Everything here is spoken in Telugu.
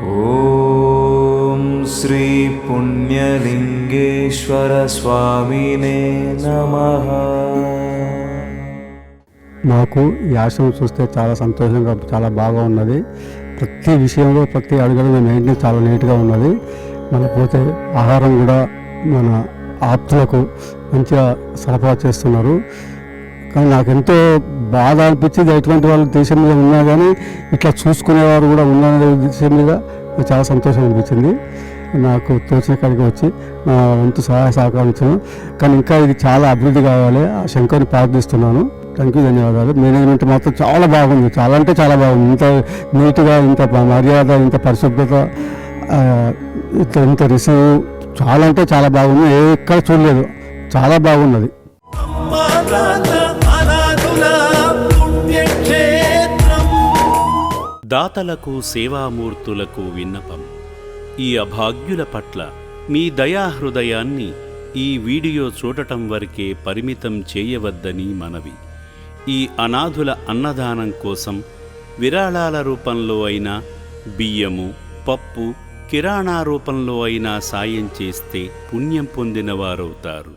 ఓం శ్రీ పుణ్యలింగేశ్వర స్వామినే నమః. నాకు ఈ ఆశ్రమం చూస్తే చాలా సంతోషంగా, చాలా బాగా ఉన్నది. ప్రతి విషయంలో, ప్రతి అడుగులో మెయింటెనెన్స్ చాలా నీట్గా ఉన్నది. మన పోతే ఆహారం కూడా మన ఆప్తులకు మంచిగా సరఫరా చేస్తున్నారు. కానీ నాకు ఎంతో బాధ అనిపించింది. ఎటువంటి వాళ్ళ దేశం మీద ఉన్నా కానీ ఇట్లా చూసుకునేవారు కూడా ఉన్నారనే విషయం మీద చాలా సంతోషం అనిపించింది. నాకు తోచిన కాడికి వచ్చి నా వంతు సహాయ సహకారం ఇచ్చాను. కానీ ఇంకా ఇది చాలా అభివృద్ధి కావాలి. ఆ శంకర్ని ప్రార్థిస్తున్నాను. థ్యాంక్ యూ, ధన్యవాదాలు. మేనేజ్మెంట్ మాత్రం చాలా బాగుంది, చాలా అంటే చాలా బాగుంది. ఇంత నీట్గా, ఇంత మర్యాద, ఇంత పరిశుభ్రత, ఇంత రిసీవ్ చాలా అంటే చాలా బాగుంది. ఎక్కడ చూడలేదు, చాలా బాగున్నది. దాతలకు, సేవామూర్తులకు విన్నపం. ఈ అభాగ్యుల పట్ల మీ దయాహృదయాన్ని ఈ వీడియో చూడటం వరకే పరిమితం చేయవద్దని మనవి. ఈ అనాథుల అన్నదానం కోసం విరాళాల రూపంలో అయినా, బియ్యము, పప్పు, కిరాణా రూపంలో అయినా సాయం చేస్తే పుణ్యం పొందినవారవుతారు.